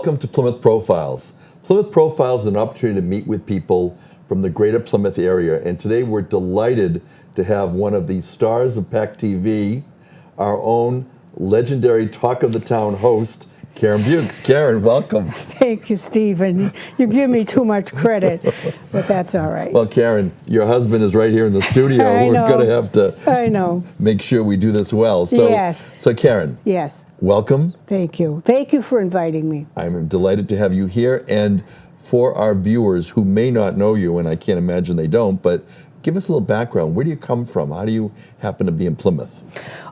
Welcome to Plymouth Profiles. Plymouth Profiles is an opportunity to meet with people from the greater Plymouth area, and today we're delighted to have one of the stars of PAC TV, our own legendary Talk of the Town host, Karen Buechs. Karen, welcome. Thank you, Stephen. You give me too much credit, but that's all right. Well, Karen, your husband is right here in the studio. We're going to have to make sure we do this well. So, yes. So, Karen. Yes. Welcome. Thank you. Thank you for inviting me. I'm delighted to have you here. And for our viewers who may not know you, and I can't imagine they don't, but give us a little background. Where do you come from? How do you happen to be in Plymouth?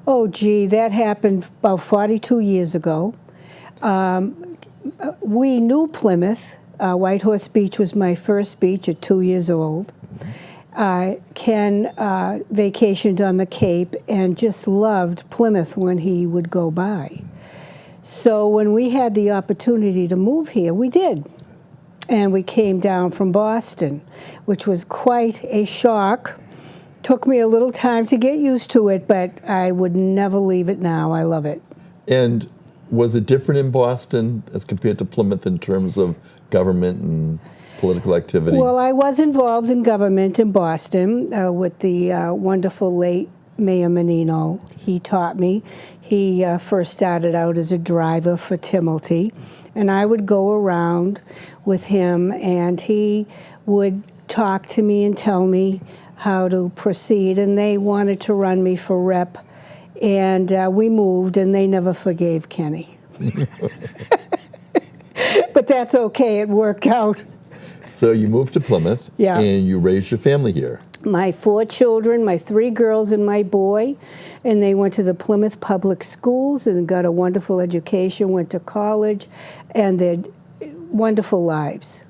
Oh, gee, that happened about 42 years ago. We knew Plymouth. White Horse Beach was my first beach at 2 years old. Ken vacationed on the Cape and just loved Plymouth when he would go by. So when we had the opportunity to move here, we did. And we came down from Boston, which was quite a shock. Took me a little time to get used to it, but I would never leave it now. I love it. And was it different in Boston as compared to Plymouth in terms of government and political activity? Well, I was involved in government in Boston with the wonderful late Mayor Menino. He taught me. He first started out as a driver for Timilty, and I would go around with him, and he would talk to me and tell me how to proceed, and they wanted to run me for rep. And we moved, and they never forgave Kenny. But that's okay. It worked out. So you moved to Plymouth, and you raised your family here. My 4 children, my 3 girls and my boy, and they went to the Plymouth Public Schools and got a wonderful education, went to college, and they're wonderful lives.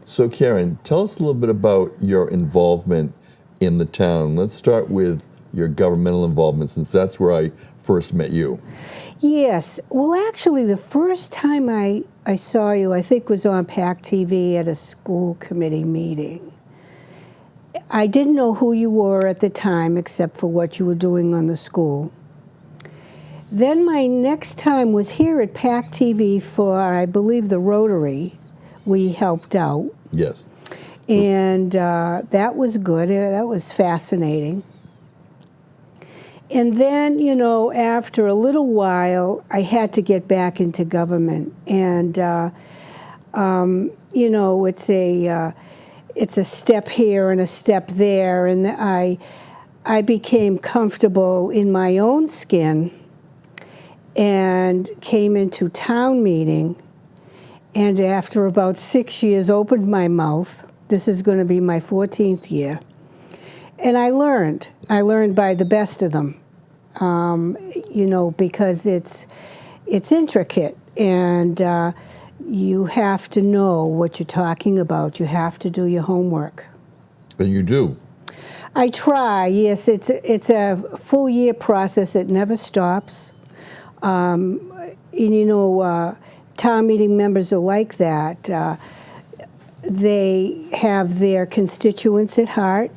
So Karen, tell us a little bit about your involvement in the town. Let's start with your governmental involvement, since that's where I first met you. Yes. Well, actually, the first time I saw you, I think, was on PAC TV at a school committee meeting. I didn't know who you were at the time, except for what you were doing on the school. Then my next time was here at PAC TV for, I believe, the Rotary. We helped out. Yes. And that was good. That was fascinating. And then, you know, after a little while, I had to get back into government. And, you know, it's a step here and a step there. And I became comfortable in my own skin and came into town meeting. And after about 6 years, opened my mouth. This is going to be my 14th year. And I learned. I learned by the best of them, you know, because it's intricate, and you have to know what you're talking about. You have to do your homework. And you do. I try. Yes, it's a full year process. It never stops. And you know, town meeting members are like that. They have their constituents at heart.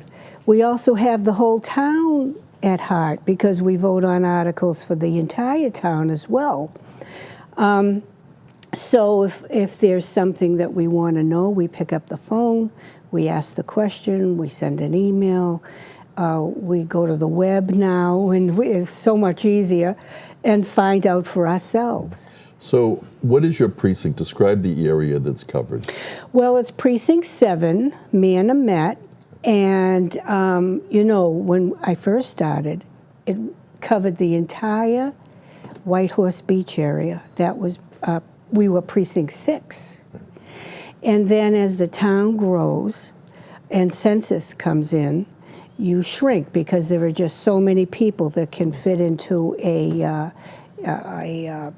We also have the whole town at heart because we vote on articles for the entire town as well. So if there's something that we want to know, we pick up the phone, we ask the question, we send an email, we go to the web now, and it's so much easier, and find out for ourselves. So what is your precinct? Describe the area that's covered. Well, it's Precinct 7, Manamet. And, you know, when I first started, it covered the entire White Horse Beach area. That was, we were Precinct 6. And then as the town grows and census comes in, you shrink because there are just so many people that can fit into a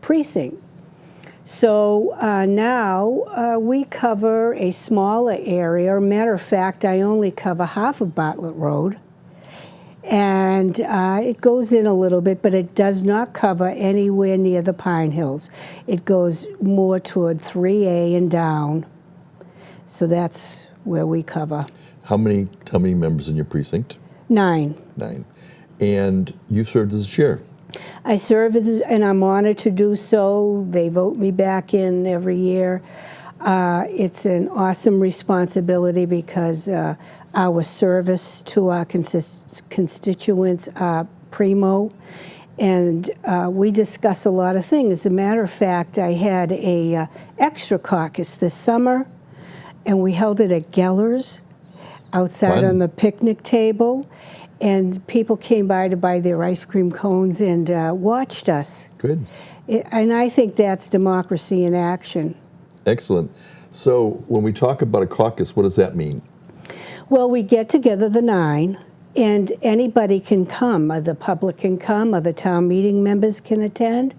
precinct. So now we cover a smaller area. Matter of fact, I only cover half of Bartlett Road. And it goes in a little bit, but it does not cover anywhere near the Pine Hills. It goes more toward 3A and down. So that's where we cover. How many members in your precinct? 9. 9. And you served as chair. I serve and I'm honored to do so. They vote me back in every year. It's an awesome responsibility because our service to our constituents are primo, and we discuss a lot of things. As a matter of fact, I had a extra caucus this summer, and we held it at Geller's outside Fun. on the picnic table, and people came by to buy their ice cream cones and watched us. Good. And I think that's democracy in action. Excellent. So when we talk about a caucus, what does that mean? Well, we get together the 9, and anybody can come. The public can come, other town meeting members can attend,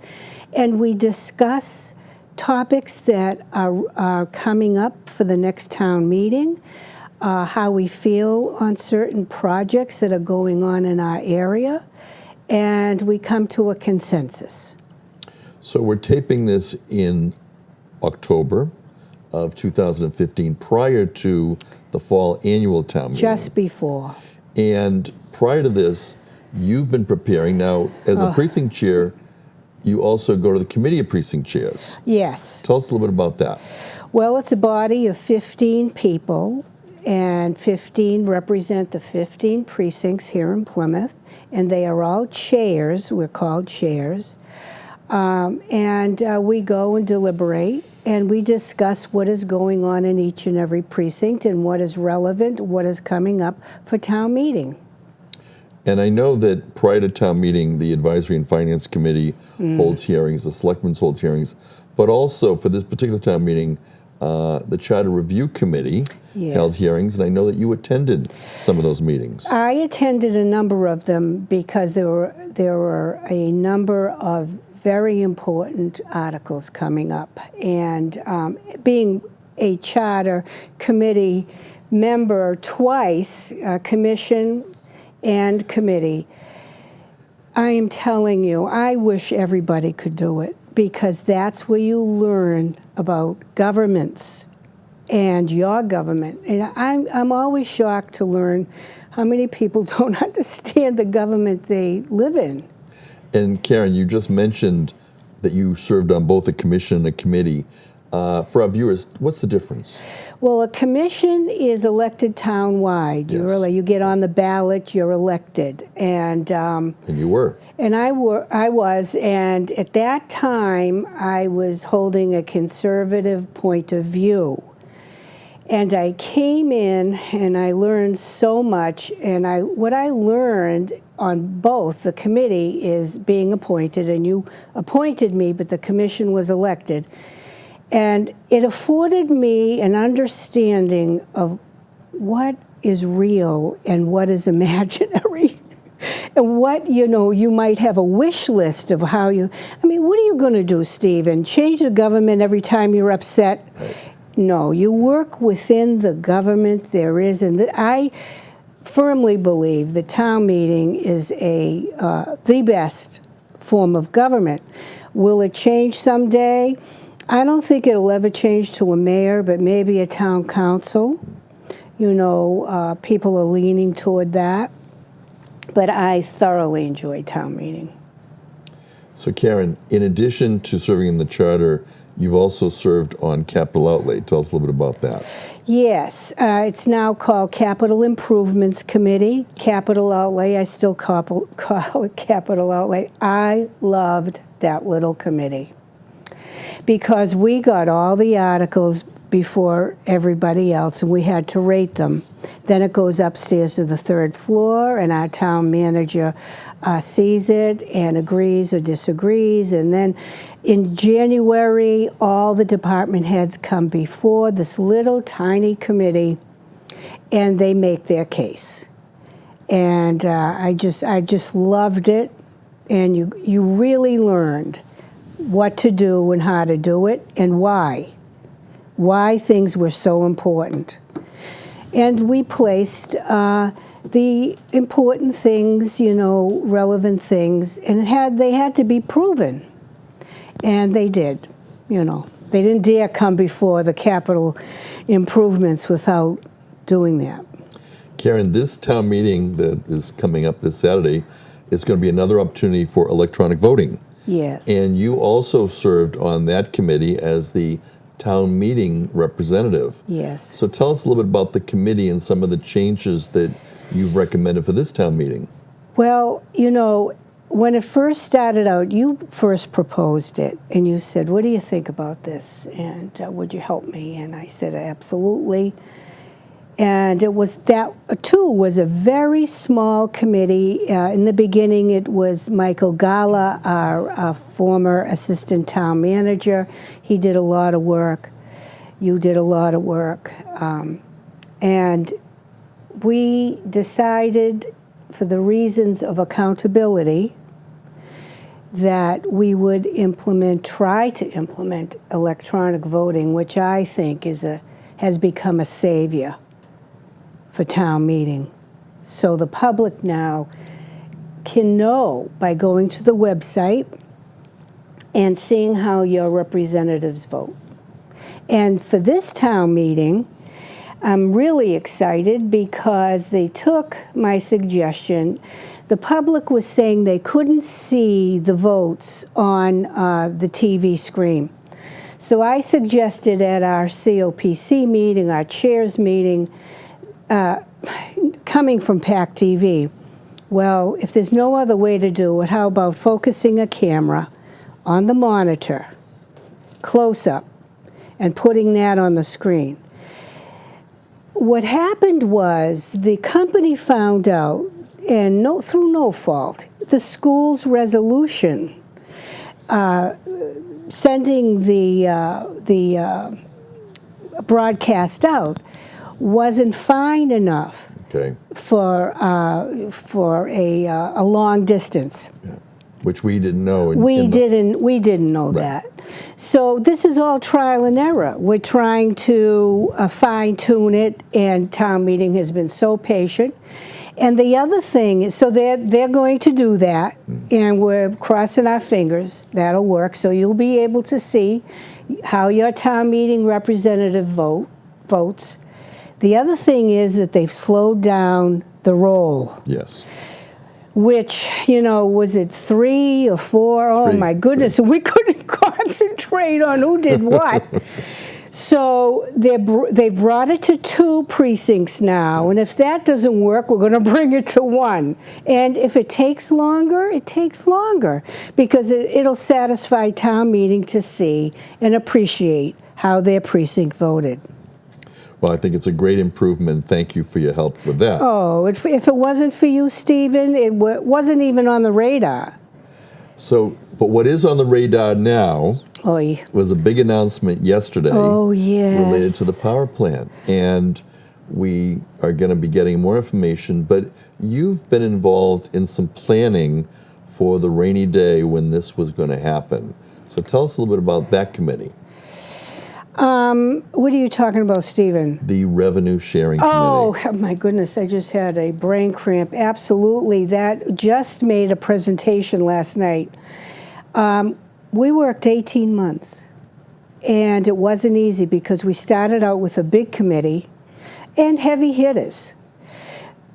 and we discuss topics that are coming up for the next town meeting, how we feel on certain projects that are going on in our area, and we come to a consensus. So we're taping this in October of 2015, prior to the fall annual town meeting. Just before. And prior to this, you've been preparing. Now, as a precinct chair, you also go to the committee of precinct chairs. Yes. Tell us a little bit about that. Well, it's a body of 15 people, and 15 represent the 15 precincts here in Plymouth, and they are all chairs. We're called chairs. And we go and deliberate, and we discuss what is going on in each and every precinct and what is relevant, what is coming up for town meeting. And I know that prior to town meeting, the Advisory and Finance Committee holds hearings, the Selectmen's holds hearings, but also for this particular town meeting, the Charter Review Committee held hearings, and I know that you attended some of those meetings. I attended a number of them because there were a number of very important articles coming up. And being a charter committee member twice, commission and committee, I am telling you, I wish everybody could do it, because that's where you learn about governments and your government. And I'm always shocked to learn how many people don't understand the government they live in. And Karen, you just mentioned that you served on both a commission and a committee. For our viewers, what's the difference? Well, a commission is elected town-wide. Yes. You get on the ballot, you're elected. And you were. And I was, and at that time, I was holding a conservative point of view. And I came in, and I learned so much, and what I learned on both the committee is being appointed, and you appointed me, but the commission was elected. And it afforded me an understanding of what is real and what is imaginary. And what, you might have a wish list of how what are you going to do, Stephen? Change the government every time you're upset? Right. No, you work within the government there is. And I firmly believe the town meeting is the best form of government. Will it change someday? I don't think it'll ever change to a mayor, but maybe a town council. People are leaning toward that. But I thoroughly enjoy town meeting. So Karen, in addition to serving in the charter, you've also served on capital outlay. Tell us a little bit about that. Yes, it's now called Capital Improvements Committee. Capital outlay, I still call it capital outlay. I loved that little committee, because we got all the articles before everybody else, and we had to rate them. Then it goes upstairs to the 3rd floor, and our town manager sees it and agrees or disagrees. And then in January, all the department heads come before this little tiny committee, and they make their case. And I just loved it, and you really learned what to do and how to do it and why things were so important. And we placed the important things, relevant things, and they had to be proven. And they did, They didn't dare come before the capital improvements without doing that. Karen, this town meeting that is coming up this Saturday is going to be another opportunity for electronic voting. Yes. And you also served on that committee as the town meeting representative. Yes. So tell us a little bit about the committee and some of the changes that you've recommended for this town meeting. Well, you know, when it first started out, you first proposed it, and you said, what do you think about this? And would you help me? And I said, absolutely. And it was that, too, was a very small committee. In the beginning, it was Michael Gala, our former assistant town manager. He did a lot of work. You did a lot of work. And we decided, for the reasons of accountability, that we would try to implement electronic voting, which I think has become a savior for town meeting. So the public now can know by going to the website and seeing how your representatives vote. And for this town meeting, I'm really excited because they took my suggestion. The public was saying they couldn't see the votes on the TV screen. So I suggested at our COPC meeting, our chairs meeting, coming from PAC TV, well, if there's no other way to do it, how about focusing a camera on the monitor, close up, and putting that on the screen? What happened was the company found out, and through no fault, the school's resolution sending the broadcast out wasn't fine enough for a long distance. Yeah. Which we didn't know. We didn't know that. So this is all trial and error. We're trying to fine tune it, and town meeting has been so patient. And the other thing is, so they're going to do that, and we're crossing our fingers that'll work. So you'll be able to see how your town meeting representative votes. The other thing is that they've slowed down the roll. Yes. Which, you know, was it 3 or 4? Oh, my goodness. We couldn't concentrate on who did what. So they brought it to 2 precincts now. And if that doesn't work, we're going to bring it to 1. And if it takes longer, it takes longer. Because it'll satisfy town meeting to see and appreciate how their precinct voted. Well, I think it's a great improvement. Thank you for your help with that. Oh, if it wasn't for you, Stephen, it wasn't even on the radar. So, but what is on the radar now Oy. was a big announcement yesterday related to the power plant. And we are going to be getting more information, but you've been involved in some planning for the rainy day when this was going to happen. So tell us a little bit about that committee. What are you talking about, Stephen? The revenue sharing committee. Oh, my goodness, I just had a brain cramp. Absolutely. That just made a presentation last night. We worked 18 months, and it wasn't easy because we started out with a big committee and heavy hitters.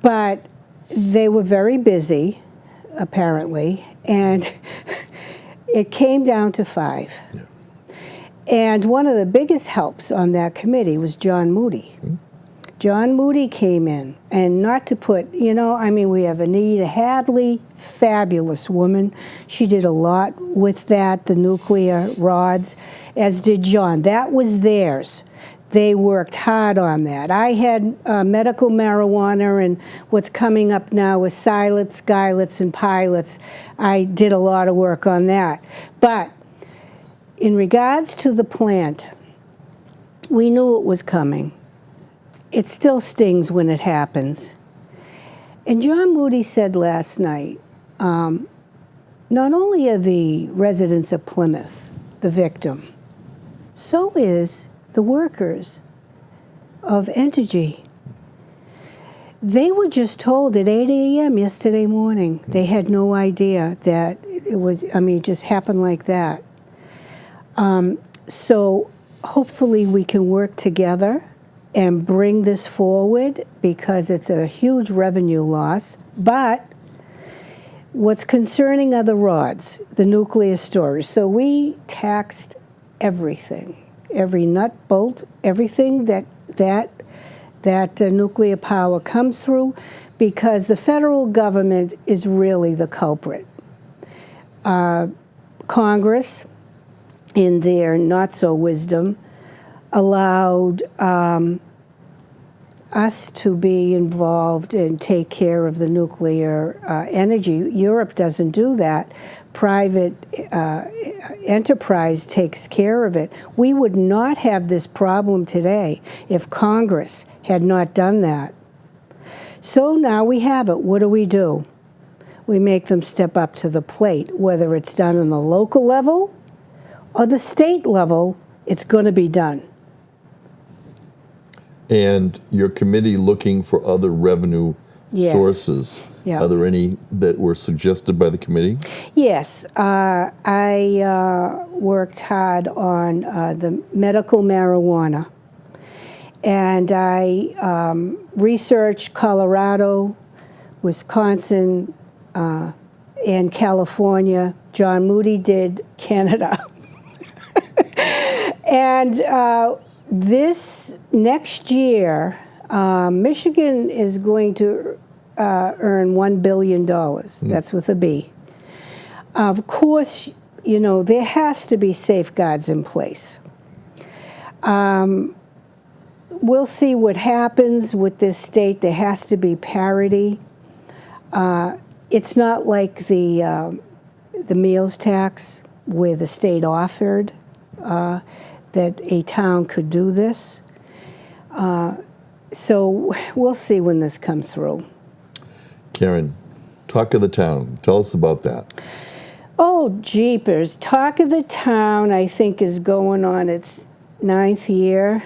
But they were very busy, apparently, and it came down to 5. Yeah. And one of the biggest helps on that committee was John Moody. Mm-hmm. John Moody came in, and not to put, we have Anita Hadley, fabulous woman. She did a lot with that, the nuclear rods, as did John. That was theirs. They worked hard on that. I had medical marijuana, and what's coming up now is silets, guilets, and pilots. I did a lot of work on that. But in regards to the plant, we knew it was coming. It still stings when it happens. And John Moody said last night, not only are the residents of Plymouth the victim, so is the workers of Entergy. They were just told at 8 a.m. yesterday morning. They had no idea that it just happened like that. So hopefully we can work together and bring this forward because it's a huge revenue loss. But What's concerning are the rods, the nuclear storage. So we taxed everything, every nut, bolt, everything that nuclear power comes through, because the federal government is really the culprit. Congress, in their not-so-wisdom, allowed us to be involved and take care of the nuclear energy. Europe doesn't do that. Private enterprise takes care of it. We would not have this problem today if Congress had not done that. So now we have it. What do? We make them step up to the plate. Whether it's done on the local level or the state level, it's going to be done. And your committee looking for other revenue sources. Yeah. Are there any that were suggested by the committee? Yes. I worked hard on the medical marijuana. And I researched Colorado, Wisconsin, and California. John Moody did Canada. And this next year, Michigan is going to earn $1 billion. That's with a B. Of course, there has to be safeguards in place. We'll see what happens with this state. There has to be parity. It's not like the meals tax where the state offered that a town could do this. So we'll see when this comes through. Karen, Talk of the Town. Tell us about that. Oh, jeepers. Talk of the Town, I think, is going on its 9th year.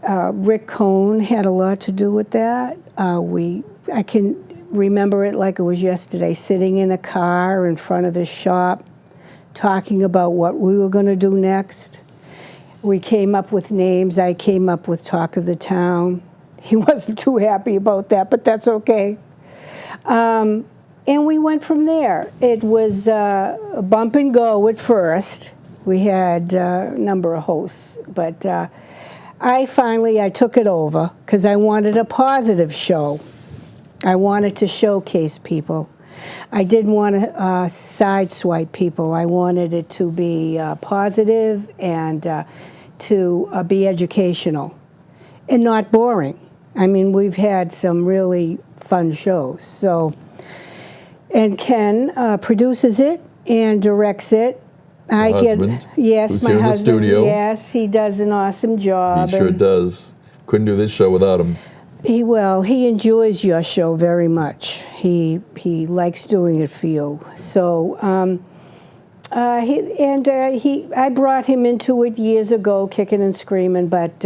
Rick Cohn had a lot to do with that. I can remember it like it was yesterday, sitting in a car in front of his shop, talking about what we were going to do next. We came up with names. I came up with Talk of the Town. He wasn't too happy about that, but that's okay. And we went from there. It was a bump and go at first. We had a number of hosts, but I took it over because I wanted a positive show. I wanted to showcase people. I didn't want to sideswipe people. I wanted it to be positive and to be educational and not boring. I mean, we've had some really fun shows. So, and Ken produces it and directs it. My husband, yes, who's my here husband. in the studio. Yes, he does an awesome job. He sure does. Couldn't do this show without him. He enjoys your show very much. He likes doing it for you. So, I brought him into it years ago, kicking and screaming, but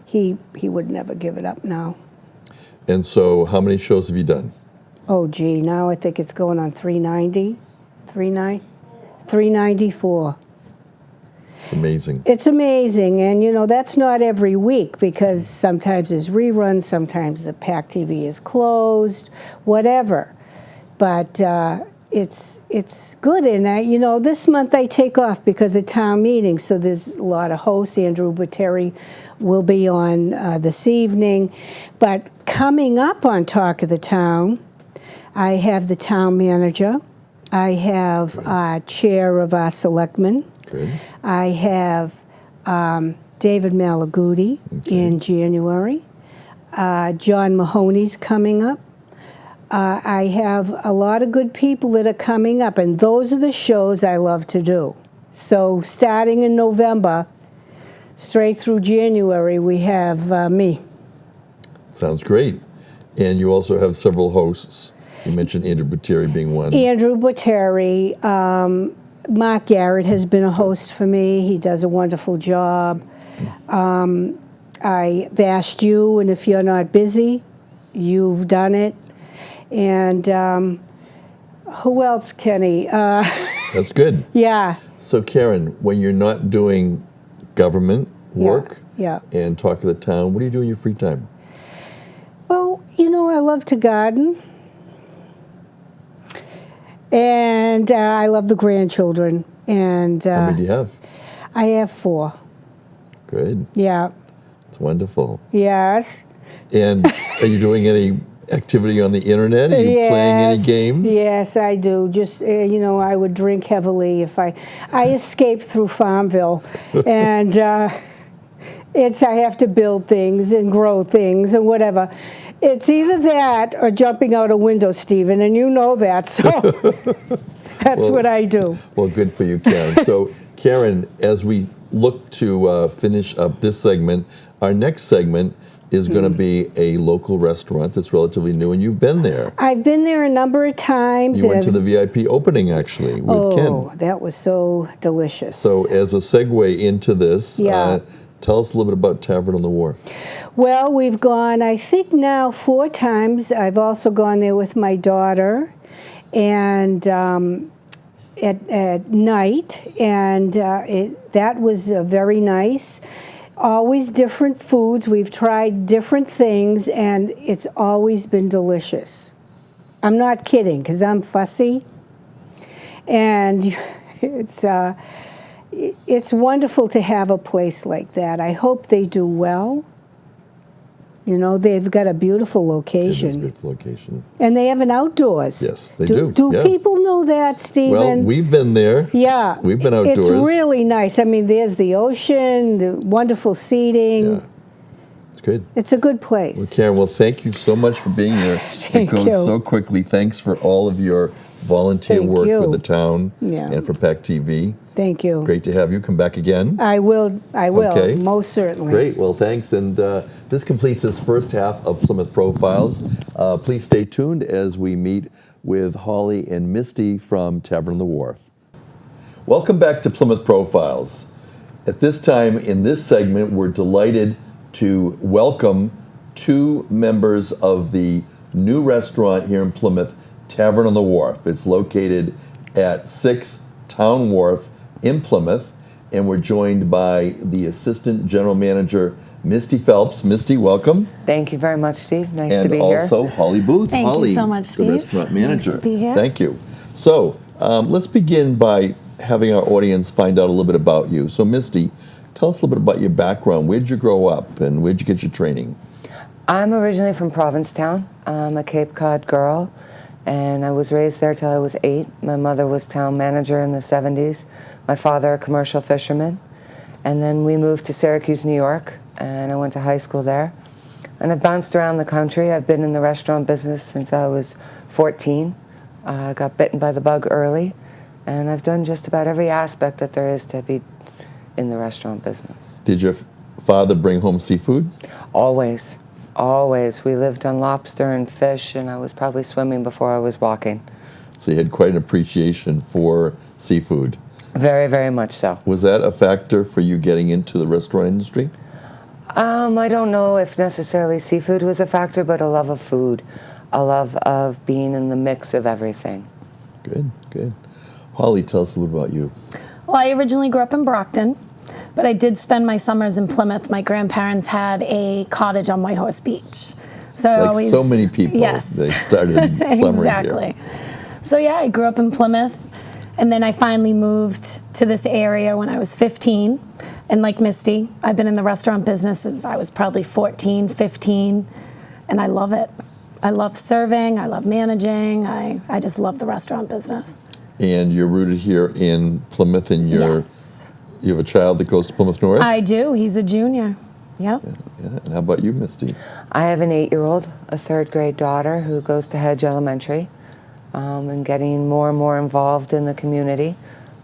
he would never give it up now. And so, how many shows have you done? Oh, gee, now I think it's going on 394. It's amazing. It's amazing, and that's not every week because sometimes there's reruns, sometimes the PAC TV is closed, whatever. But it's good, and this month I take off because of town meetings, so there's a lot of hosts. Andrew Botteri will be on this evening, but coming up on Talk of the Town, I have the town manager, I have chair of our selectmen. Good. I have David Malaguti in January. John Mahoney's coming up. I have a lot of good people that are coming up, and those are the shows I love to do. So starting in November, straight through January, we have me. Sounds great. And you also have several hosts. You mentioned Andrew Botteri being one. Andrew Botteri. Mark Garrett has been a host for me. He does a wonderful job. I've asked you, and if you're not busy, you've done it. And who else, Kenny? That's good. Yeah. So, Karen, when you're not doing government work and Talk of the Town, what do you do in your free time? Well, I love to garden. And I love the grandchildren. And How many do you have? I have 4. Good. Yeah. It's wonderful. Yes. And are you doing any activity on the internet? Are you playing any games? Yes, I do. Just, I would drink heavily if I escaped through Farmville. And I have to build things and grow things and whatever. It's either that or jumping out a window, Stephen, and you know that, so that's what I do. Well, good for you, Karen. So, Karen, as we look to finish up this segment, our next segment is going to be a local restaurant that's relatively new, and you've been there. I've been there a number of times. You went to the VIP opening, actually, with Ken. Oh, that was so delicious. So as a segue into this, tell us a little bit about Tavern on the Wharf. Well, we've gone, I think now 4 times. I've also gone there with my daughter, and at night, and that was very nice. Always different foods. We've tried different things, and it's always been delicious. I'm not kidding, because I'm fussy. And it's wonderful to have a place like that. I hope they do well. They've got a beautiful location. It is a beautiful location. And they have an outdoors. Yes, they do. Do people know that, Stephen? Well, we've been there. Yeah. We've been outdoors. It's really nice. I mean, there's the ocean, the wonderful seating. Yeah. It's good. It's a good place. Well, Karen, thank you so much for being here. Thank you. It goes so quickly. Thanks for all of your volunteer work with the town and for PAC TV. Thank you. Great to have you. Come back again. I will, Okay. most certainly. Great. Well, thanks. And this completes this first half of Plymouth Profiles. Please stay tuned as we meet with Holly and Misty from Tavern on the Wharf. Welcome back to Plymouth Profiles. At this time in this segment, we're delighted to welcome 2 members of the new restaurant here in Plymouth, Tavern on the Wharf. It's located at 6 Town Wharf in Plymouth, and we're joined by the Assistant General Manager, Misty Phelps. Misty, welcome. Thank you very much, Steve. Nice to be And here. also Holly Booth. Thank Holly, you so much, Steve. the restaurant manager. Nice to be here. Thank you. So let's begin by having our audience find out a little bit about you. So Misty, tell us a little bit about your background. Where did you grow up and where did you get your training? I'm originally from Provincetown. I'm a Cape Cod girl, and I was raised there till I was 8. My mother was town manager in the 70s. My father, a commercial fisherman. And then we moved to Syracuse, New York, and I went to high school there. And I've bounced around the country. I've been in the restaurant business since I was 14. I got bitten by the bug early, and I've done just about every aspect that there is to be in the restaurant business. Did your father bring home seafood? Always. Always. We lived on lobster and fish, and I was probably swimming before I was walking. So you had quite an appreciation for seafood. Very, very much so. Was that a factor for you getting into the restaurant industry? I don't know if necessarily seafood was a factor, but a love of food, a love of being in the mix of everything. Good, good. Holly, tell us a little about you. Well, I originally grew up in Brockton, but I did spend my summers in Plymouth. My grandparents had a cottage on White Horse Beach. So I Like always, so many people, yes. they started summering exactly. here. So yeah, I grew up in Plymouth, and then I finally moved to this area when I was 15. And like Misty, I've been in the restaurant business since I was probably 14, 15, and I love it. I love serving, I love managing, I just love the restaurant business. And you're rooted here in Plymouth, and you have a child that goes to Plymouth North? I do. He's a junior. Yep. Yeah. And how about you, Misty? I have an 8-year-old, a 3rd grade daughter who goes to Hedge Elementary, and getting more and more involved in the community.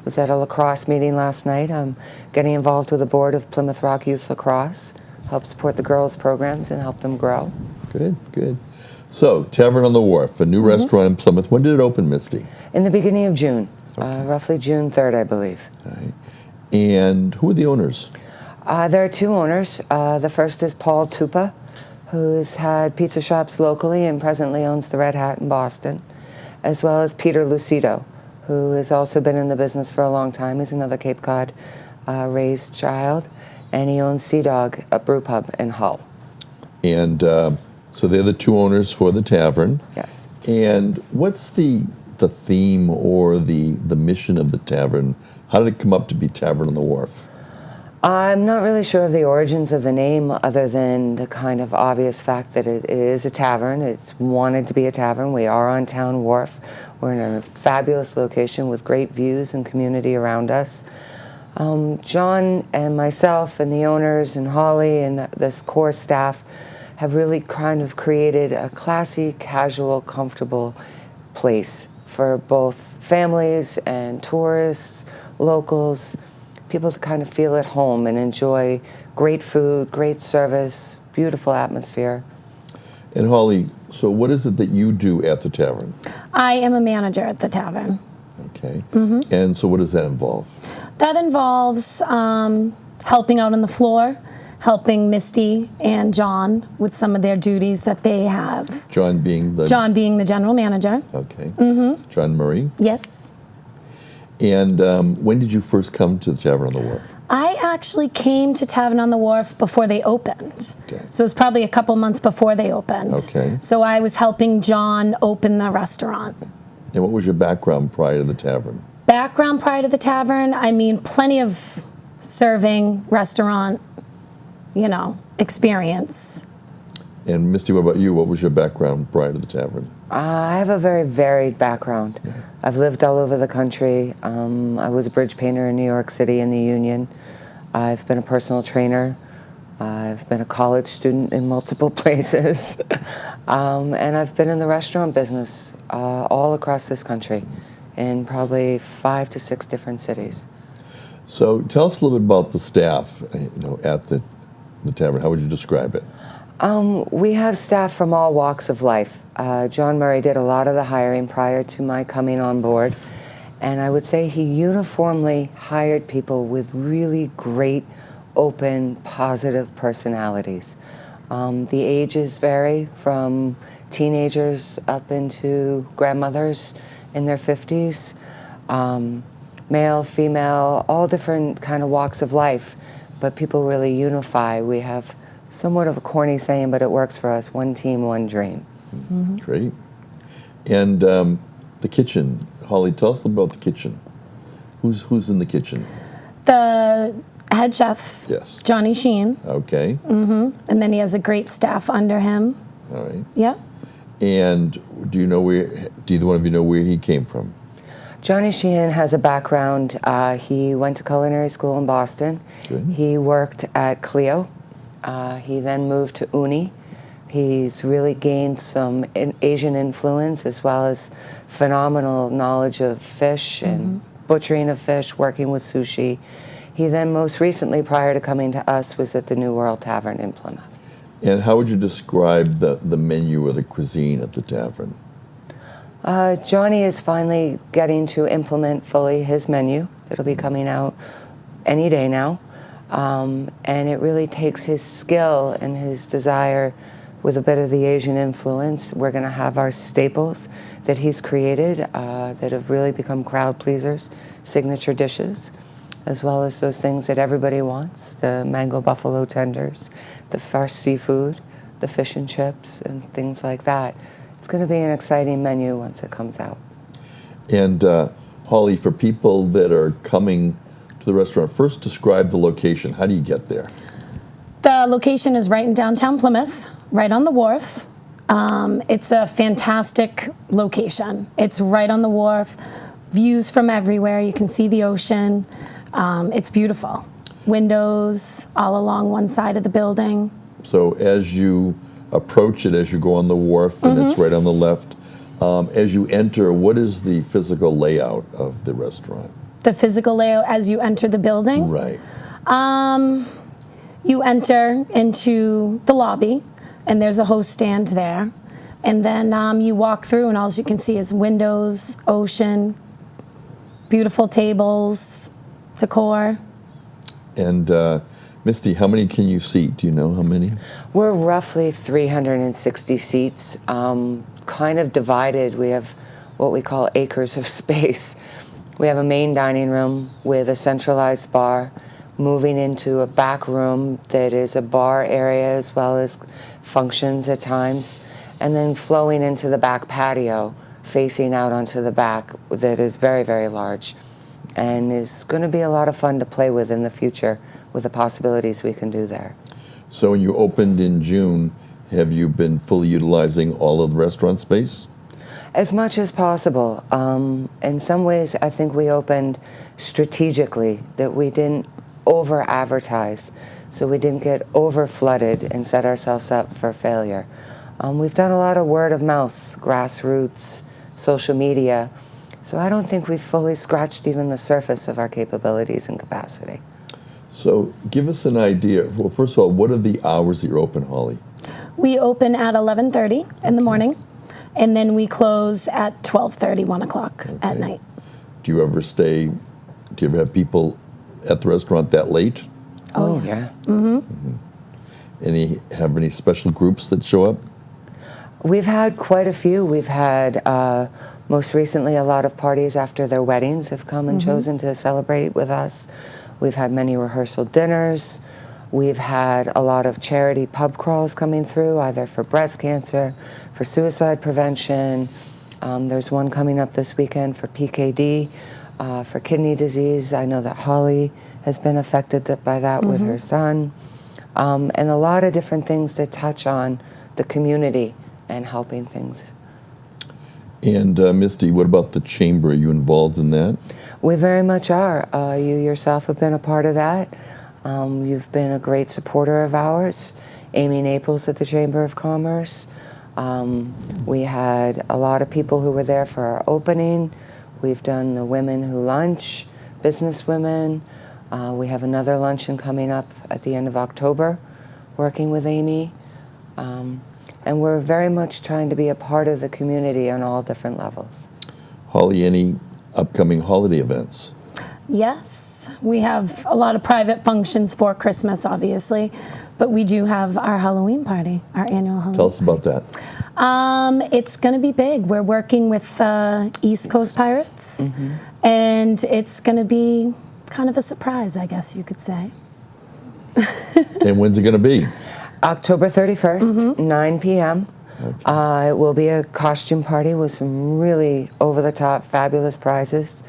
Was at a lacrosse meeting last night. I'm getting involved with the board of Plymouth Rock Youth Lacrosse, help support the girls' programs and help them grow. Good, good. So, Tavern on the Wharf, a new restaurant in Plymouth. When did it open, Misty? In the beginning of June, roughly June 3rd, I believe. All right. And who are the owners? There are 2 owners. The first is Paul Tupa, who's had pizza shops locally and presently owns the Red Hat in Boston, as well as Peter Lucido, who has also been in the business for a long time. He's another Cape Cod raised child, and he owns Sea Dog, a brew pub in Hull. And so they're the 2 owners for the tavern. Yes. And what's the the theme or the mission of the tavern? How did it come up to be Tavern on the Wharf? I'm not really sure of the origins of the name other than the kind of obvious fact that it is a tavern. It's wanted to be a tavern. We are on Town Wharf. We're in a fabulous location with great views and community around us. John and myself and the owners and Holly and this core staff have really kind of created a classy, casual, comfortable place for both families and tourists, locals, people to kind of feel at home and enjoy great food, great service, beautiful atmosphere. And Holly, so what is it that you do at the tavern? I am a manager at the tavern. Okay. And so what does that involve? That involves helping out on the floor, helping Misty and John with some of their duties that they have. John being the general manager. Okay. John Murray. Yes. And when did you first come to the Tavern on the Wharf? I actually came to Tavern on the Wharf before they opened. Okay. So it was probably a couple months before they opened. Okay. So I was helping John open the restaurant. And what was your background prior to the tavern? Background prior to the tavern, I mean, plenty of serving, restaurant, experience. And Misty, what about you? What was your background prior to the tavern? I have a very varied background. Yeah. I've lived all over the country. I was a bridge painter in New York City in the Union. I've been a personal trainer. I've been a college student in multiple places. And I've been in the restaurant business all across this country in probably 5 to 6 different cities. So tell us a little bit about the staff, at the tavern. How would you describe it? We have staff from all walks of life. John Murray did a lot of the hiring prior to my coming on board, and I would say he uniformly hired people with really great, open, positive personalities. The ages vary from teenagers up into grandmothers in their 50s, male, female, all different kind of walks of life, but people really unify. We have somewhat of a corny saying, but it works for us: one team, one dream. Great. And the kitchen. Holly, tell us about the kitchen. Who's in the kitchen? The head chef, Yes. Johnny Sheen, Okay. and then he has a great staff under him. All right. Yeah. And do either one of you know where he came from? Johnny Sheehan has a background. He went to culinary school in Boston. Good. He worked at Clio. He then moved to Uni. He's really gained some Asian influence as well as phenomenal knowledge of fish and butchering of fish, working with sushi. He then most recently, prior to coming to us, was at the New World Tavern in Plymouth. And how would you describe the menu or the cuisine at the tavern? Johnny is finally getting to implement fully his menu. It'll be coming out any day now. And it really takes his skill and his desire with a bit of the Asian influence. We're going to have our staples that he's created that have really become crowd pleasers, signature dishes, as well as those things that everybody wants: the mango buffalo tenders, the fresh seafood, the fish and chips, and things like that. It's going to be an exciting menu once it comes out. And Holly, for people that are coming to the restaurant, first describe the location. How do you get there? The location is right in downtown Plymouth, right on the wharf. It's a fantastic location. It's right on the wharf, views from everywhere. You can see the ocean. It's beautiful. Windows all along one side of the building. So as you approach it, as you go on the wharf, and it's right on the left, as you enter, what is the physical layout of the restaurant? The physical layout as you enter the building? Right. You enter into the lobby, and there's a host stand there. And then you walk through, and all you can see is windows, ocean, beautiful tables, decor. And Misty, how many can you seat? Do you know how many? We're roughly 360 seats, kind of divided. We have what we call acres of space. We have a main dining room with a centralized bar, moving into a back room that is a bar area as well as functions at times, and then flowing into the back patio facing out onto the back that is very, very large and is going to be a lot of fun to play with in the future with the possibilities we can do there. So when you opened in June, have you been fully utilizing all of the restaurant space? As much as possible. In some ways, I think we opened strategically, that we didn't over-advertise, so we didn't get over-flooded and set ourselves up for failure. We've done a lot of word of mouth, grassroots, social media, so I don't think we've fully scratched even the surface of our capabilities and capacity. So give us an idea. Well, first of all, what are the hours that you're open, Holly? We open at 11:30 in the morning, and then we close at 12:30, 1 o'clock at night. Do you ever have people at the restaurant that late? Oh, yeah. Have any special groups that show up? We've had quite a few. We've had, most recently, a lot of parties after their weddings have come and chosen to celebrate with us. We've had many rehearsal dinners. We've had a lot of charity pub crawls coming through, either for breast cancer, for suicide prevention. There's one coming up this weekend for PKD, for kidney disease. I know that Holly has been affected by that with her son. And a lot of different things that touch on the community and helping things. And Misty, what about the chamber? Are you involved in that? We very much are. You yourself have been a part of that. You've been a great supporter of ours. Amy Naples at the Chamber of Commerce. We had a lot of people who were there for our opening. We've done the Women Who Lunch, Business Women. We have another luncheon coming up at the end of October, working with Amy. And we're very much trying to be a part of the community on all different levels. Holly, any upcoming holiday events? Yes, we have a lot of private functions for Christmas, obviously, but we do have our Halloween party, our annual Halloween. Tell us about that. It's going to be big. We're working with East Coast Pirates, and it's going to be kind of a surprise, I guess you could say. And when's it going to be? October 31st, 9 p.m. Okay. It will be a costume party with some really over-the-top, fabulous prizes.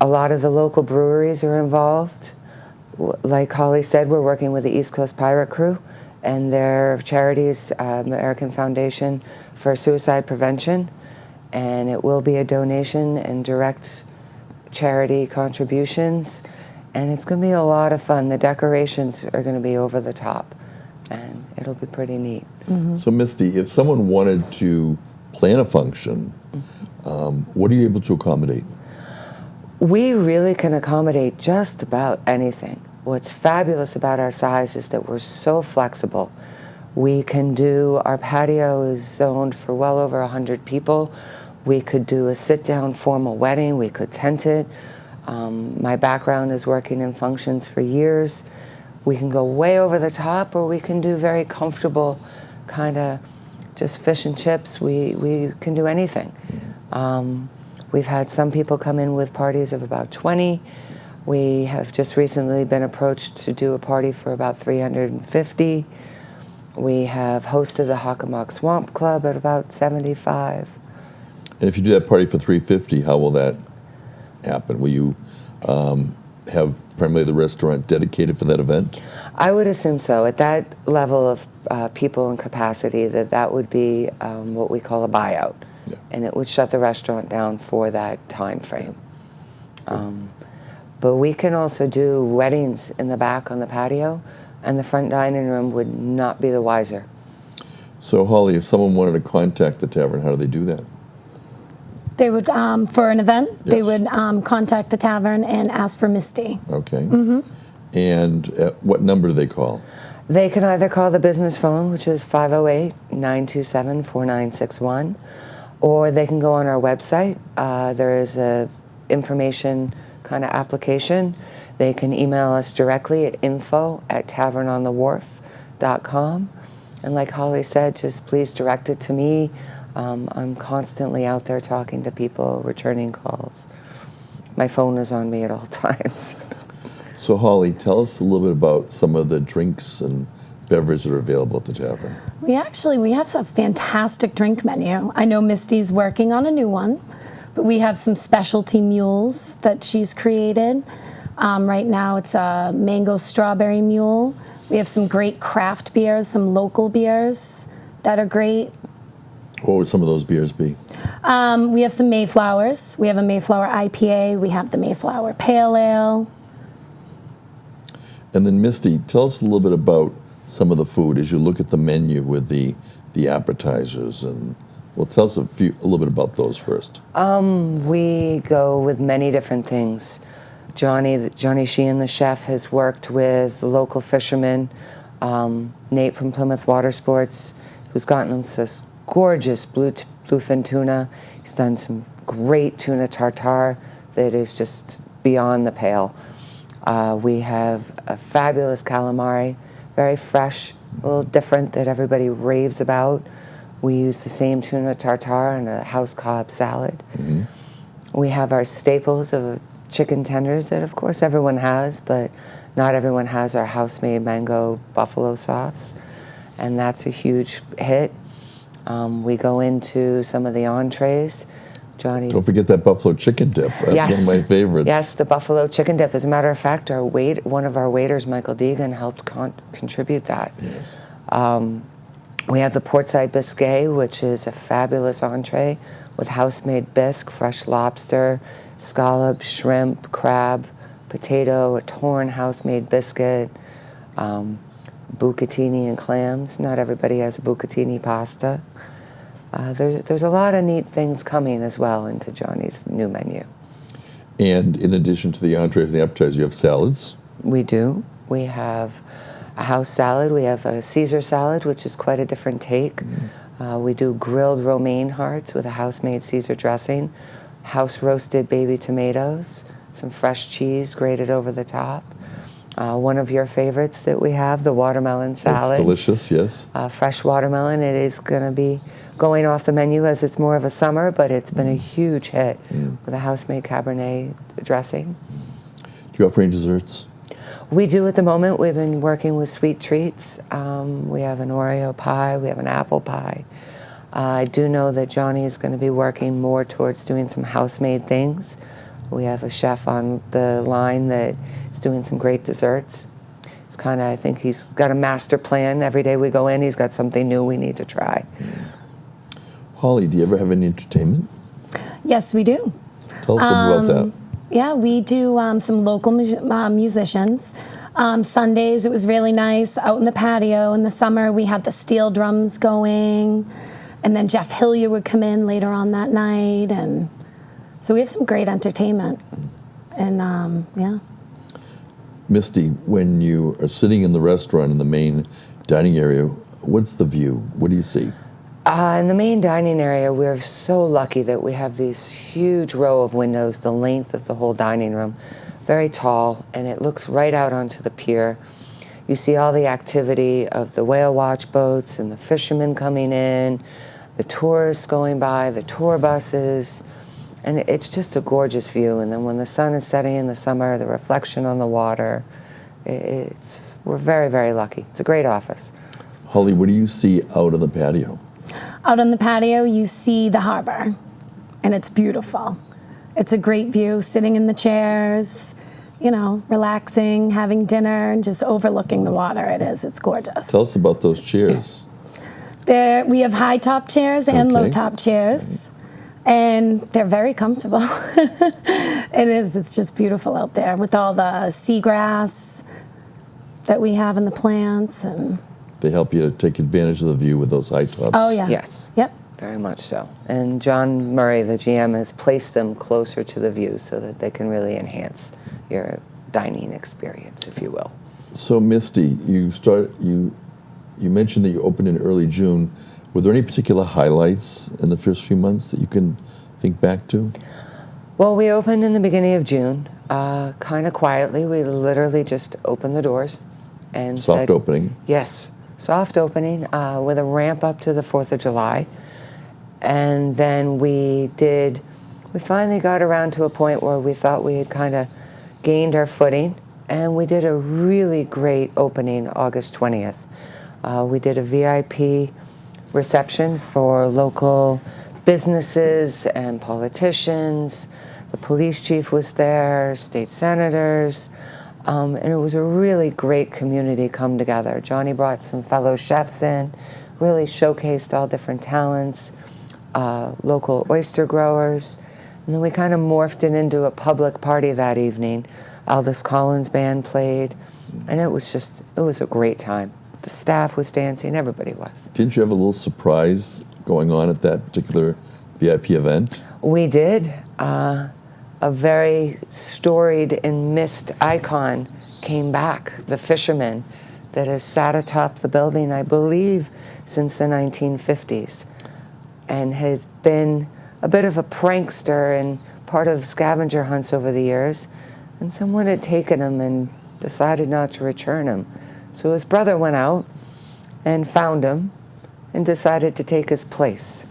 A lot of the local breweries are involved. Like Holly said, we're working with the East Coast Pirate Crew and their charities, American Foundation for Suicide Prevention. And it will be a donation and direct charity contributions. And it's going to be a lot of fun. The decorations are going to be over the top, and it'll be pretty neat. So, Misty, if someone wanted to plan a function, what are you able to accommodate? We really can accommodate just about anything. What's fabulous about our size is that we're so flexible. We can do, our patio is zoned for well over 100 people. We could do a sit-down formal wedding. We could tent it. My background is working in functions for years. We can go way over the top, or we can do very comfortable kind of just fish and chips. We can do anything. We've had some people come in with parties of about 20. We have just recently been approached to do a party for about 350. We have hosted the Hockomock Swamp Club at about 75. And if you do that party for 350, how will that happen? Will you have primarily the restaurant dedicated for that event? I would assume so. At that level of people and capacity, that would be what we call a buyout. Yeah. And it would shut the restaurant down for that time frame. But we can also do weddings in the back on the patio, and the front dining room would not be the wiser. So, Holly, if someone wanted to contact the tavern, how do they do that? They would, for an event, they would contact the tavern and ask for Misty. Okay. And what number do they call? They can either call the business phone, which is 508-927-4961, or they can go on our website. There is a information kind of application. They can email us directly at info@tavernonthewharf.com. And like Holly said, just please direct it to me. I'm constantly out there talking to people, returning calls. My phone is on me at all times. So, Holly, tell us a little bit about some of the drinks and beverages that are available at the tavern? We have a fantastic drink menu. I know Misty's working on a new one, but we have some specialty mules that she's created. Right now it's a mango strawberry mule. We have some great craft beers, some local beers that are great. What would some of those beers be? We have some Mayflowers. We have a Mayflower IPA. We have the Mayflower Pale Ale. And then Misty, tell us a little bit about some of the food as you look at the menu with the appetizers, and well, tell us a little bit about those first. We go with many different things. Johnny Sheehan, the chef, has worked with the local fishermen. Nate from Plymouth Water Sports, who's gotten us this gorgeous bluefin tuna. He's done some great tuna tartare that is just beyond the pale. We have a fabulous calamari, very fresh, a little different, that everybody raves about. We use the same tuna tartare and a house cob salad. Mm-hmm. We have our staples of chicken tenders that, of course, everyone has, but not everyone has our house-made mango buffalo sauce, and that's a huge hit. We go into some of the entrees. Don't forget that buffalo chicken dip. That's one of my favorites. Yes, the buffalo chicken dip. As a matter of fact, one of our waiters, Michael Deegan, helped contribute that. Yes. We have the portside biscuit, which is a fabulous entree with house-made bisque, fresh lobster, scallop, shrimp, crab, potato, a torn house-made biscuit, bucatini and clams. Not everybody has a bucatini pasta. There's a lot of neat things coming as well into Johnny's new menu. And in addition to the entrees and the appetizers, you have salads? We do. We have a house salad. We have a Caesar salad, which is quite a different take. Mm-hmm. We do grilled romaine hearts with a house-made Caesar dressing, house-roasted baby tomatoes, some fresh cheese grated over the top. One of your favorites that we have, the watermelon salad. It's delicious, yes. Fresh watermelon. It is going to be going off the menu as it's more of a summer, but it's been a huge hit with a house-made Cabernet dressing. Do you offer any desserts? We do at the moment. We've been working with sweet treats. We have an Oreo pie. We have an apple pie. I do know that Johnny is going to be working more towards doing some house-made things. We have a chef on the line that is doing some great desserts. It's kind of, I think he's got a master plan. Every day we go in, he's got something new we need to try. Holly, do you ever have any entertainment? Yes, we do. Tell us a little about that. Yeah, we do some local musicians. Sundays, it was really nice out in the patio. In the summer, we had the steel drums going, and then Jeff Hillier would come in later on that night, and so we have some great entertainment. And yeah. Misty, when you are sitting in the restaurant in the main dining area, what's the view? What do you see? In the main dining area, we're so lucky that we have these huge row of windows, the length of the whole dining room, very tall, and it looks right out onto the pier. You see all the activity of the whale watch boats and the fishermen coming in, the tourists going by, the tour buses, and it's just a gorgeous view. And then when the sun is setting in the summer, the reflection on the water, we're very, very lucky. It's a great office. Holly, what do you see out on the patio? Out on the patio, you see the harbor, and it's beautiful. It's a great view, sitting in the chairs, relaxing, having dinner, and just overlooking the water. It's gorgeous. Tell us about those chairs. We have high top chairs and low top chairs, and they're very comfortable. It's just beautiful out there with all the seagrass that we have in the plants, and they help you to take advantage of the view with those high tops. Oh, yeah. Yes. Yep. Very much so. And John Murray, the GM, has placed them closer to the view so that they can really enhance your dining experience, if you will. So, Misty, you mentioned that you opened in early June. Were there any particular highlights in the first few months that you can think back to? Well, we opened in the beginning of June, kind of quietly. We literally just opened the doors and Soft opening. Yes. Soft opening with a ramp up to the 4th of July. And then we finally got around to a point where we thought we had kind of gained our footing, and we did a really great opening August 20th. We did a VIP reception for local businesses and politicians. The police chief was there, state senators, and it was a really great community come together. Johnny brought some fellow chefs in, really showcased all different talents, local oyster growers, and then we kind of morphed it into a public party that evening. Aldous Collins Band played, and it was a great time. The staff was dancing, everybody was. Didn't you have a little surprise going on at that particular VIP event? We did. A very storied and missed icon came back, the fisherman that has sat atop the building, I believe, since the 1950s, and has been a bit of a prankster and part of scavenger hunts over the years. And someone had taken him and decided not to return him. So his brother went out and found him and decided to take his place.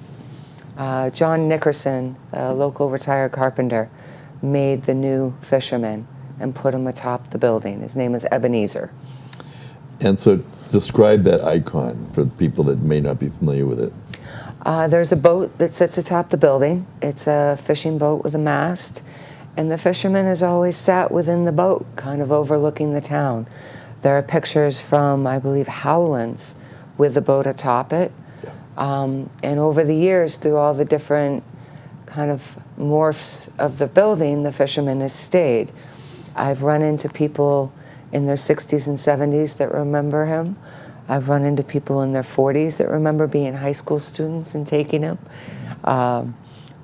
John Nickerson, a local retired carpenter, made the new fisherman and put him atop the building. His name is Ebenezer. And so describe that icon for the people that may not be familiar with it. There's a boat that sits atop the building. It's a fishing boat with a mast, and the fisherman has always sat within the boat, kind of overlooking the town. There are pictures from, I believe, Howlands with the boat atop it. And over the years, through all the different kind of morphs of the building, the fisherman has stayed. I've run into people in their 60s and 70s that remember him. I've run into people in their 40s that remember being high school students and taking him.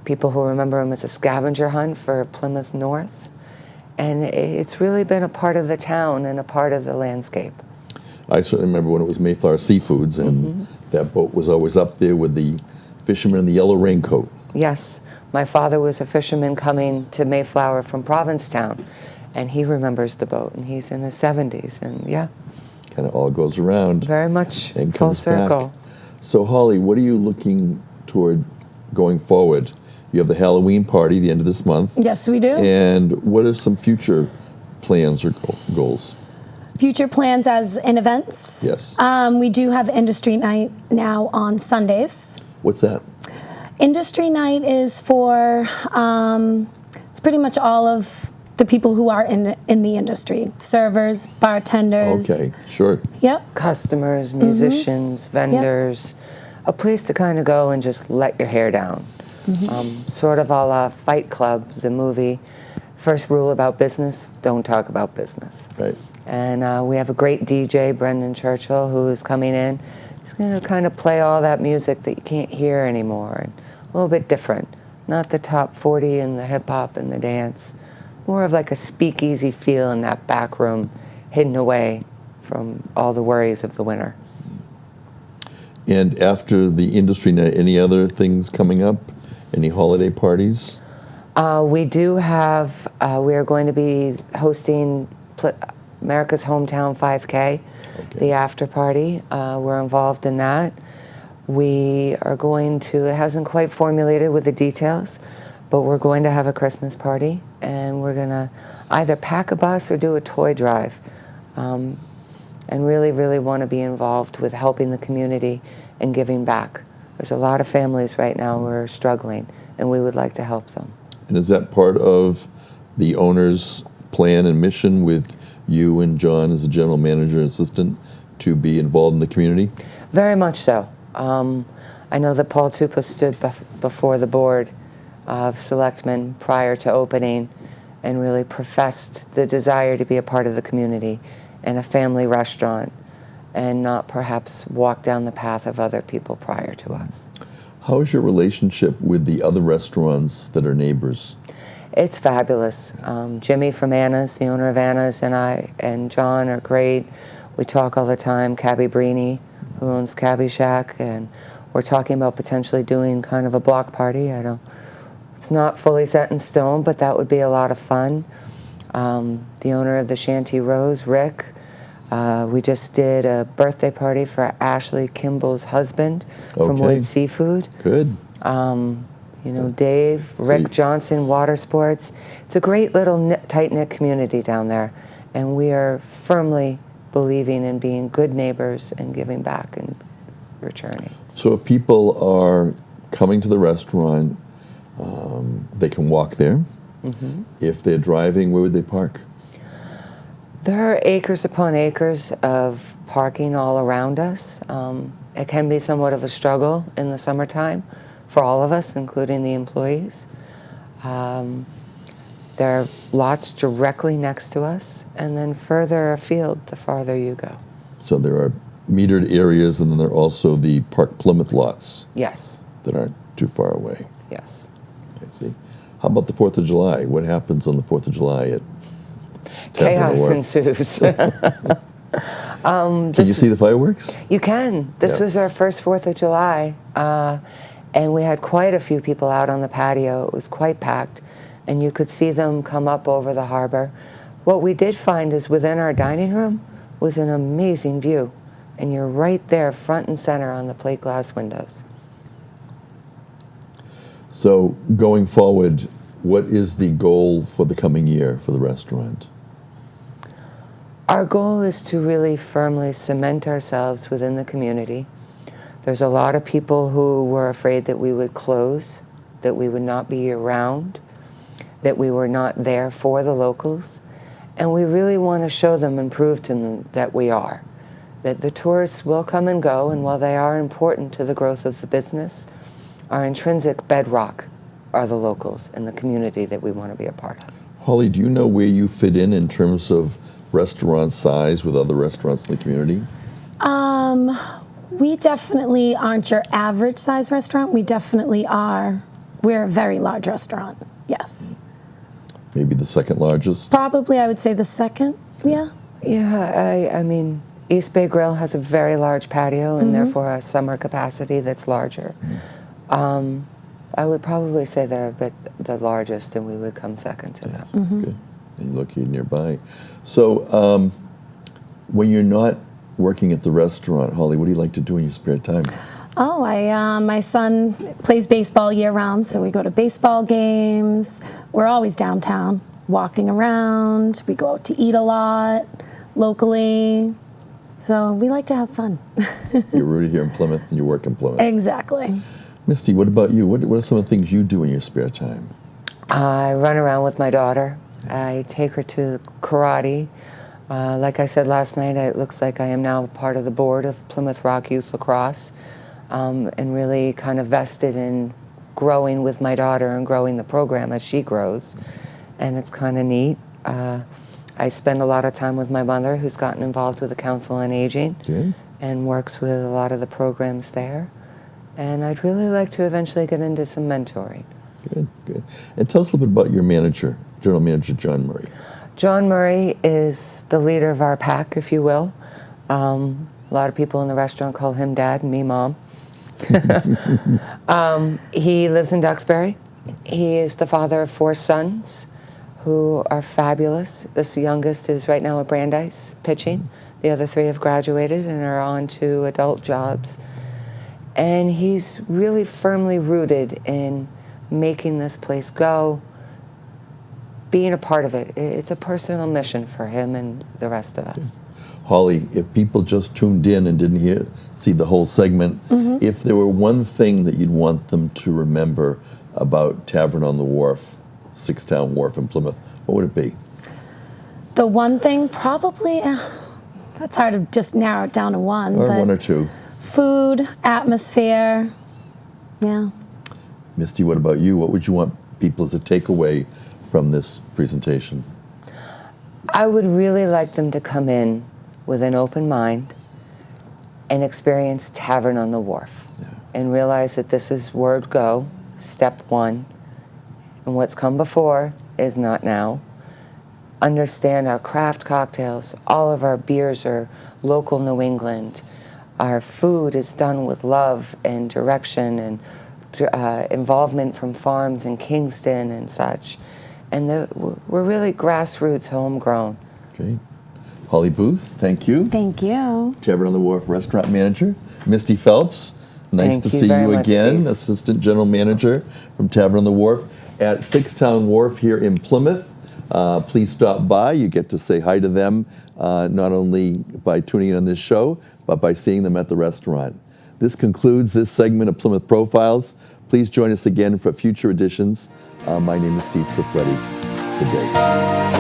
People who remember him as a scavenger hunt for Plymouth North. And it's really been a part of the town and a part of the landscape. I certainly remember when it was Mayflower Seafoods, and that boat was always up there with the fisherman in the yellow raincoat. Yes. My father was a fisherman coming to Mayflower from Provincetown, and he remembers the boat, and he's in his 70s, and yeah. Kind of all goes around. Very much and full comes circle. Back. So Holly, what are you looking toward going forward? You have the Halloween party the end of this month. Yes, we do. And what are some future plans or goals? Future plans as in events? Yes. We do have Industry Night now on Sundays. What's that? Industry Night is for, it's pretty much all of the people who are in the industry. Servers, bartenders. Okay, sure. Yep. Customers, musicians, vendors. A place to kind of go and just let your hair down. Sort of a la Fight Club, the movie. First rule about business, don't talk about business. Right. And we have a great DJ, Brendan Churchill, who is coming in. He's going to kind of play all that music that you can't hear anymore, and a little bit different. Not the top 40 and the hip-hop and the dance. More of like a speakeasy feel in that back room, hidden away from all the worries of the winter. And after the industry night, any other things coming up? Any holiday parties? We do have, we are going to be hosting America's Hometown 5K, the after party. We're involved in that. We are going to, it hasn't quite formulated with the details, but we're going to have a Christmas party, and we're going to either pack a bus or do a toy drive, and really, really want to be involved with helping the community and giving back. There's a lot of families right now who are struggling, and we would like to help them. And is that part of the owner's plan and mission with you and John as the general manager and assistant to be involved in the community? Very much so. I know that Paul Tupa stood before the board of selectmen prior to opening and really professed the desire to be a part of the community and a family restaurant, and not perhaps walk down the path of other people prior to us. How is your relationship with the other restaurants that are neighbors? It's fabulous. Jimmy from Anna's, the owner of Anna's, and I and John are great. We talk all the time. Cabby Brini, who owns Cabby Shack, and we're talking about potentially doing kind of a block party. It's not fully set in stone, but that would be a lot of fun. The owner of the Shanty Rose, Rick, we just did a birthday party for Ashley Kimball's husband from Wood Seafood. Good. You know, Dave, Rick Johnson, Water Sports. It's a great little tight-knit community down there, and we are firmly believing in being good neighbors and giving back and returning. So if people are coming to the restaurant, they can walk there. If they're driving, where would they park? There are acres upon acres of parking all around us. It can be somewhat of a struggle in the summertime for all of us, including the employees. There are lots directly next to us, and then further afield, the farther you go. So there are metered areas, and then there are also the Park Plymouth lots Yes, that aren't too far away. yes. I see. How about the 4th of July? What happens on the 4th of July at Tavern On The Chaos Wharf? ensues. Can you see the fireworks? You can. This Yeah. was our first 4th of July, and we had quite a few people out on the patio. It was quite packed, and you could see them come up over the harbor. What we did find is within our dining room was an amazing view, and you're right there front and center on the plate glass windows. So going forward, what is the goal for the coming year for the restaurant? Our goal is to really firmly cement ourselves within the community. There's a lot of people who were afraid that we would close, that we would not be year-round, that we were not there for the locals. And we really want to show them and prove to them that we are. That the tourists will come and go, and while they are important to the growth of the business, our intrinsic bedrock are the locals and the community that we want to be a part of. Holly, do you know where you fit in terms of restaurant size with other restaurants in the community? We definitely aren't your average size restaurant. We definitely are. We're a very large restaurant. Yes. Maybe the second largest? Probably, I would say the second. Yeah. Yeah, I mean, East Bay Grill has a very large patio and therefore a summer capacity that's larger. I would probably say they're a bit the largest, and we would come second to them. Good. And you're located nearby. So when you're not working at the restaurant, Holly, what do you like to do in your spare time? Oh, my son plays baseball year-round, so we go to baseball games. We're always downtown, walking around. We go out to eat a lot locally. So we like to have fun. You're rooted here in Plymouth, and you work in Plymouth. Exactly. Misty, what about you? What are some of the things you do in your spare time? I run around with my daughter. I take her to karate. Like I said last night, it looks like I am now part of the board of Plymouth Rock Youth Lacrosse, and really kind of vested in growing with my daughter and growing the program as she grows. And it's kind of neat. I spend a lot of time with my mother, who's gotten involved with the Council on Aging and works with a lot of the programs there. And I'd really like to eventually get into some mentoring. Good, good. And tell us a little bit about your manager, General Manager John Murray. John Murray is the leader of our pack, if you will. A lot of people in the restaurant call him Dad and me Mom. He lives in Duxbury. He is the father of 4 sons who are fabulous. This youngest is right now at Brandeis pitching. The other 3 have graduated and are on to adult jobs. And he's really firmly rooted in making this place go, being a part of it. It's a personal mission for him and the rest of us. Holly, if people just tuned in and didn't see the whole segment, if there were one thing that you'd want them to remember about Tavern on the Wharf, Sixtown Wharf in Plymouth, what would it be? The one thing, probably, that's hard to just narrow it down to one. Or but 1 or 2. Food, atmosphere, yeah. Misty, what about you? What would you want people as a takeaway from this presentation? I would really like them to come in with an open mind and experience Tavern on the Wharf and realize that this is word go, step 1, and what's come before is not now. Understand our craft cocktails, all of our beers are local New England. Our food is done with love and direction and involvement from farms in Kingston and such. And we're really grassroots, homegrown. Okay. Holly Booth, thank you. Thank you. Tavern on the Wharf restaurant manager. Misty Phelps, nice Thank to you see very you much, again. Steve. Assistant General Manager from Tavern on the Wharf at Sixtown Wharf here in Plymouth. Please stop by. You get to say hi to them, not only by tuning in on this show, but by seeing them at the restaurant. This concludes this segment of Plymouth Profiles. Please join us again for future editions. My name is Steve Trifletti. Good day.